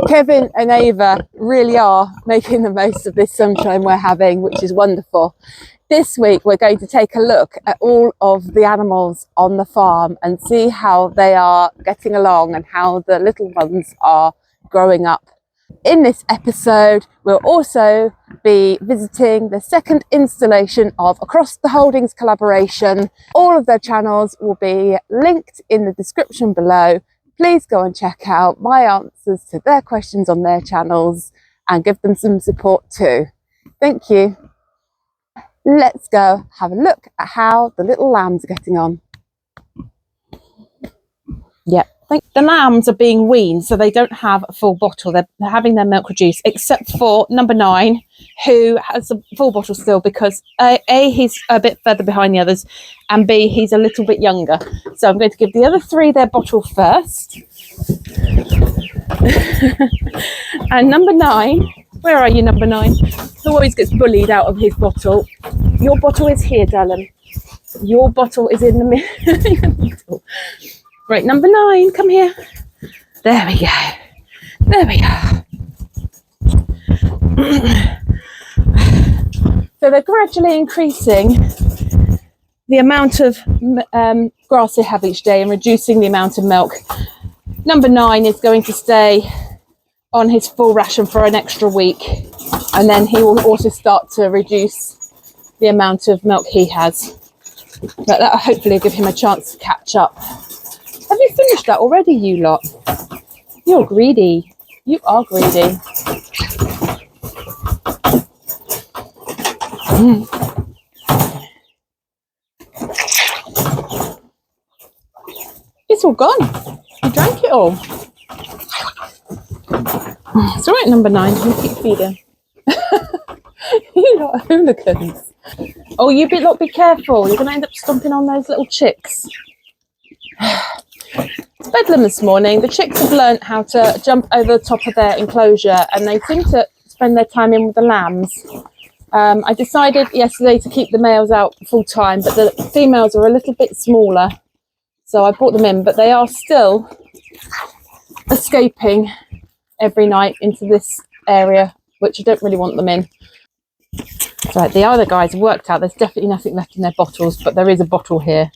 Kevin and Ava really are making the most of this sunshine we're having, which is wonderful. This week we're going to take a look at all of the animals on the farm and see how they are getting along and how the little ones are growing up. In this episode, we'll also be visiting the second installation of Across the Holdings collaboration. All of their channels will be linked in the description below. Please go and check out my answers to their questions on their channels and give them some support too. Thank you. Let's go have a look at how the little lambs are getting on. Yep. The lambs are being weaned, so they don't have a full bottle. They're having their milk reduced, except for number 9, who has a full bottle still because A, he's a bit further behind the others, and B, he's a little bit younger. So I'm going to give the other 3 their bottle first. And number 9, where are you, number 9? Who always gets bullied out of his bottle. Your bottle is here, darling. Your bottle is in the middle. Right, number 9, come here. There we go. There we go. So they're gradually increasing the amount of grass they have each day and reducing the amount of milk. Number 9 is going to stay on his full ration for an extra week, and then he will also start to reduce the amount of milk he has. But that will hopefully give him a chance to catch up. Have you finished that already, you lot? You're greedy. You are greedy. It's all gone. You drank it all. It's all right, number 9. You keep feeding. You lot are hooligans. Oh, you lot be careful. You're going to end up stomping on those little chicks. It's bedlam this morning. The chicks have learnt how to jump over the top of their enclosure, and they seem to spend their time in with the lambs. I decided yesterday to keep the males out full time, but the females are a little bit smaller, so I brought them in, but they are still escaping every night into this area, which I don't really want them in. So the other guys have worked out there's definitely nothing left in their bottles, but there is a bottle here.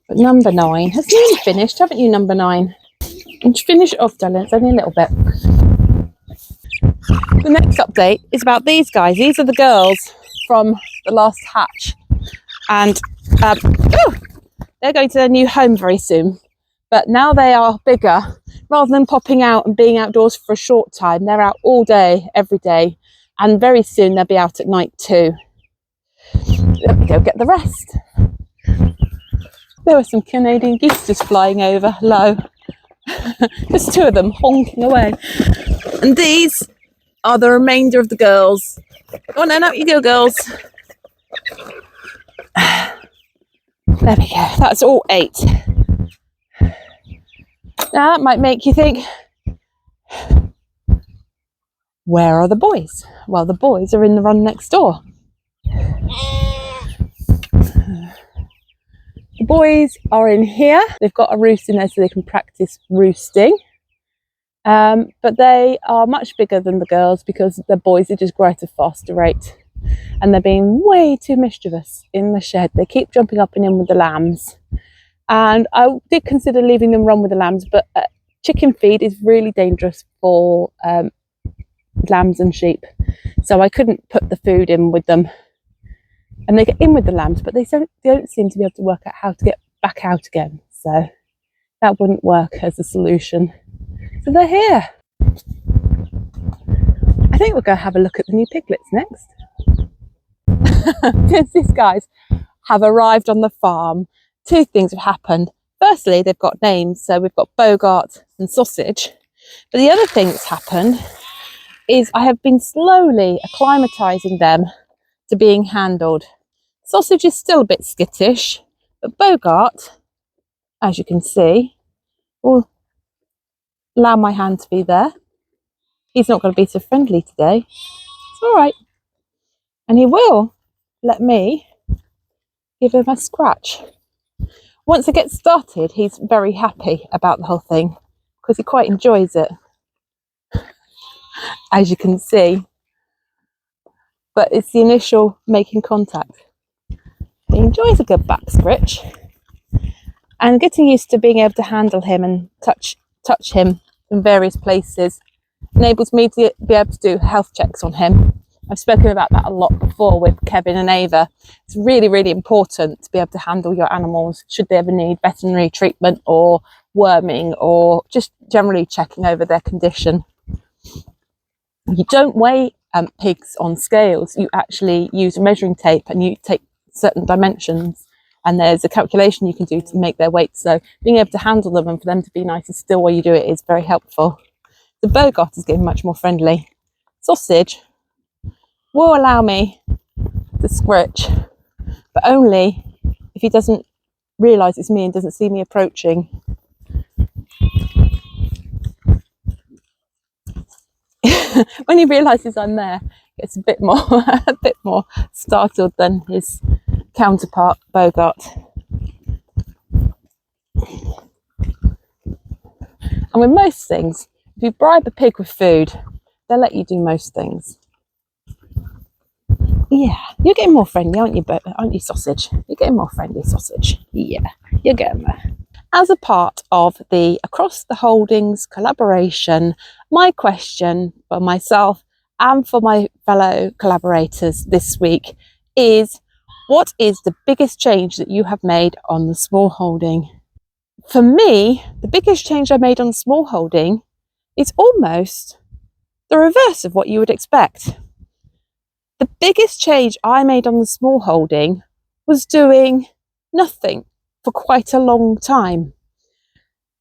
But number 9 has nearly finished, haven't you, number 9? And finish it off, darling. It's only a little bit. The next update is about these guys. These are the girls from the last hatch. And they're going to their new home very soon. But now they are bigger. Rather than popping out and being outdoors for a short time, they're out all day, every day. And very soon they'll be out at night too. Let me go get the rest. There were some Canadian geese just flying over low. Just 2 of them honking away. And these are the remainder of the girls. Go on then, up you go, girls. There we go. That's all 8. Now that might make you think, where are the boys? Well, the boys are in the run next door. The boys are in here. They've got a roost in there so they can practice roosting. But they are much bigger than the girls because the boys are just grow at a faster rate. And they're being way too mischievous in the shed. They keep jumping up and in with the lambs. And I did consider leaving them run with the lambs, but chicken feed is really dangerous for lambs and sheep. So I couldn't put the food in with them. And they get in with the lambs, but they don't seem to be able to work out how to get back out again. So that wouldn't work as a solution. So they're here. I think we'll go have a look at the new piglets next. Since these guys have arrived on the farm, 2 things have happened. Firstly, they've got names. So we've got Bogart and Sausage. But the other thing that's happened is I have been slowly acclimatising them to being handled. Sausage is still a bit skittish, but Bogart, as you can see, will allow my hand to be there. He's not going to be so friendly today. It's all right. And he will let me give him a scratch. Once it gets started, he's very happy about the whole thing because he quite enjoys it. as you can see, but it's the initial making contact. He enjoys a good back scritch, and getting used to being able to handle him and touch him in various places enables me to be able to do health checks on him. I've spoken about that a lot before with Kevin and Ava. It's really, really important to be able to handle your animals should they ever need veterinary treatment or worming, or just generally checking over their condition. You don't weigh pigs on scales. You actually use a measuring tape and you take certain dimensions, and there's a calculation you can do to make their weight. So being able to handle them and for them to be nice and still while you do it is very helpful. The Bogart is getting much more friendly. Sausage will allow me to scritch, but only if he doesn't realise it's me and doesn't see me approaching. When he realises I'm there, it's a bit more startled than his counterpart Bogart. And with most things, if you bribe a pig with food, they'll let you do most things. Yeah, you're getting more friendly, aren't you, Sausage? You're getting more friendly, Sausage. Yeah, you're getting there. As a part of the Across the Holdings collaboration, my question for myself and for my fellow collaborators this week is, what is the biggest change that you have made on the small holding? For me, the biggest change I made on the small holding is almost the reverse of what you would expect. The biggest change I made on the small holding was doing nothing for quite a long time.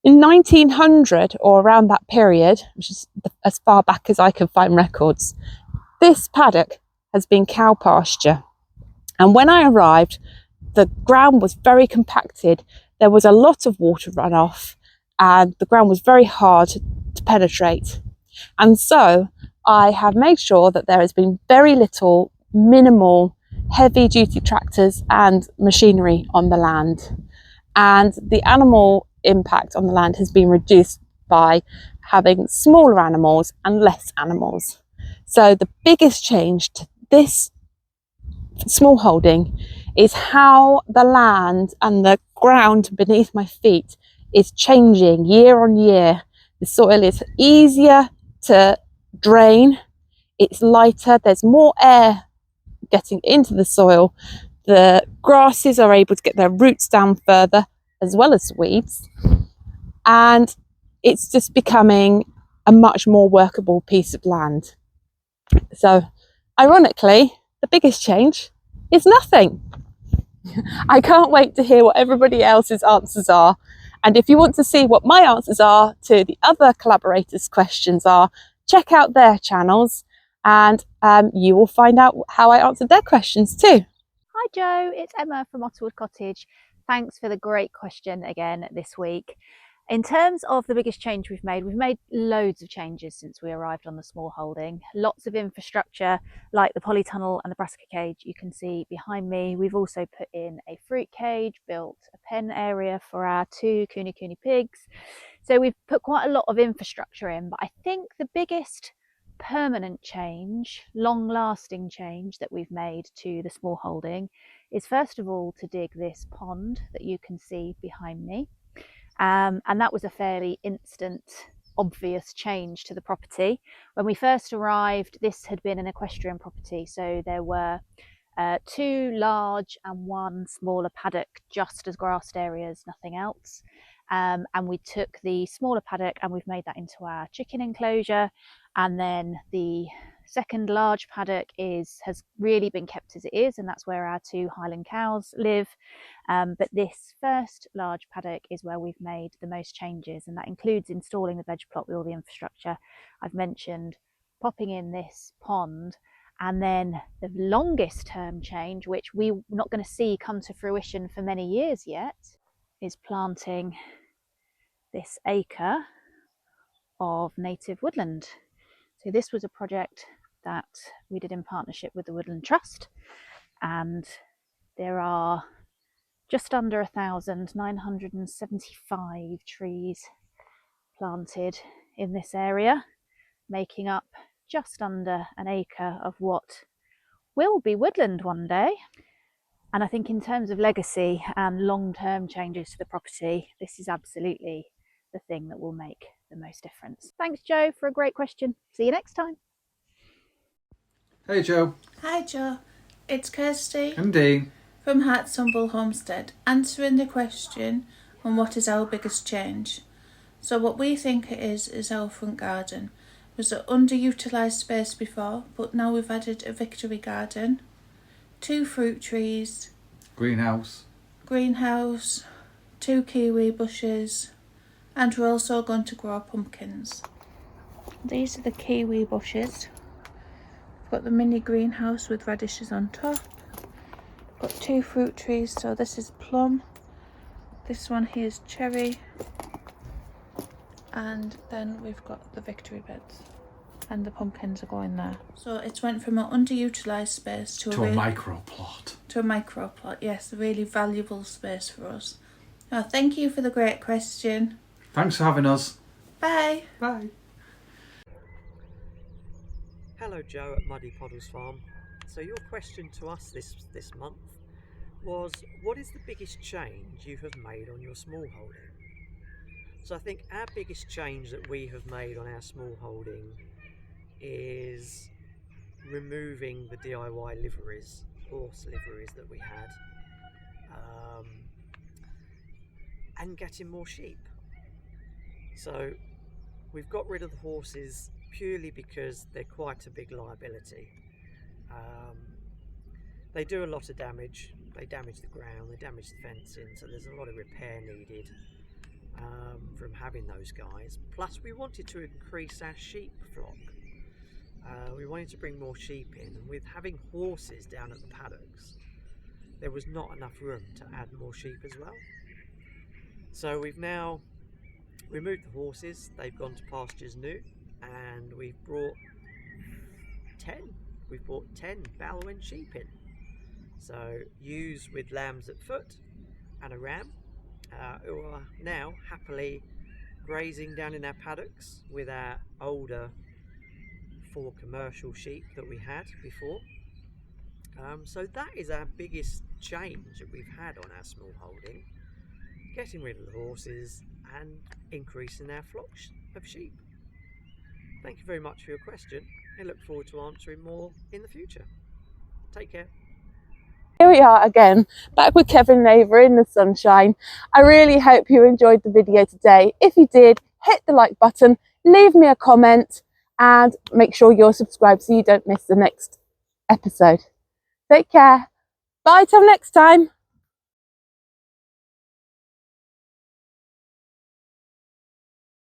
In 1900, or around that period, which is as far back as I can find records, this paddock has been cow pasture. And when I arrived, the ground was very compacted. There was a lot of water runoff and the ground was very hard to penetrate. And so I have made sure that there has been very little, minimal, heavy duty tractors and machinery on the land. And the animal impact on the land has been reduced by having smaller animals and less animals. So the biggest change to this small holding is how the land and the ground beneath my feet is changing year on year. The soil is easier to drain, it's lighter, there's more air getting into the soil, the grasses are able to get their roots down further, as well as weeds, and it's just becoming a much more workable piece of land. So ironically, the biggest change is nothing. I can't wait to hear what everybody else's answers are. And if you want to see what my answers are to the other collaborators' questions are, check out their channels and you will find out how I answered their questions too. Hi Joe, it's Emma from Otterwood Cottage. Thanks for the great question again this week. In terms of the biggest change we've made loads of changes since we arrived on the small holding. Lots of infrastructure like the polytunnel and the brassica cage you can see behind me. We've also put in a fruit cage, built a pen area for our 2 Kuni pigs. So we've put quite a lot of infrastructure in, but I think the biggest permanent change, long-lasting change that we've made to the small holding is first of all to dig this pond that you can see behind me. And that was a fairly instant, obvious change to the property. When we first arrived, this had been an equestrian property, so there were 2 large and 1 smaller paddock, just as grassed areas, nothing else. And we took the smaller paddock and we've made that into our chicken enclosure. And then the second large paddock has really been kept as it is, and that's where our 2 Highland cows live. But this first large paddock is where we've made the most changes, and that includes installing the veg plot with all the infrastructure I've mentioned, popping in this pond, and then the longest term change, which we're not going to see come to fruition for many years yet, is planting this acre of native woodland. So this was a project that we did in partnership with the Woodland Trust, and there are just under 1,975 trees planted in this area, making up just under an acre of what will be woodland one day. And I think in terms of legacy and long-term changes to the property, this is absolutely the thing that will make the most difference. Thanks, Joe, for a great question. See you next time. Hey Joe. Hi Joe, it's Kirsty And Dean. from Hartsumble Homestead, answering the question on what is our biggest change. So what we think it is our front garden. It was an underutilised space before, but now we've added a victory garden, 2 fruit trees, Greenhouse, 2 kiwi bushes, and we're also going to grow pumpkins. These are the kiwi bushes. We've got the mini greenhouse with radishes on top. Got 2 fruit trees, so this is plum, this one here is cherry, and then we've got the victory beds, and the pumpkins are going there. So it's went from an underutilised space to a micro plot. To a micro plot, yes, a really valuable space for us. Oh, thank you for the great question. Thanks for having us. Bye. Bye. Hello Joe at Muddy Puddles Farm. So your question to us this month was, what is the biggest change you have made on your small holding? So I think our biggest change that we have made on our small holding is removing the DIY liveries, horse liveries that we had, and getting more sheep. So we've got rid of the horses purely because they're quite a big liability. They do a lot of damage. They damage the ground, they damage the fencing, so there's a lot of repair needed from having those guys. Plus we wanted to increase our sheep flock. We wanted to bring more sheep in, and with having horses down at the paddocks, there was not enough room to add more sheep as well. So we've now removed the horses, they've gone to pastures new, and we've brought 10 Balawen sheep in. So ewes with lambs at foot and a ram, who are now happily grazing down in our paddocks with our older 4 commercial sheep that we had before. So that is our biggest change that we've had on our small holding, getting rid of the horses and increasing our flock of sheep. Thank you very much for your question. I look forward to answering more in the future. Take care. Here we are again, back with Kevin and Ava in the sunshine. I really hope you enjoyed the video today. If you did, hit the like button, leave me a comment, and make sure you're subscribed so you don't miss the next episode. Take care. Bye till next time.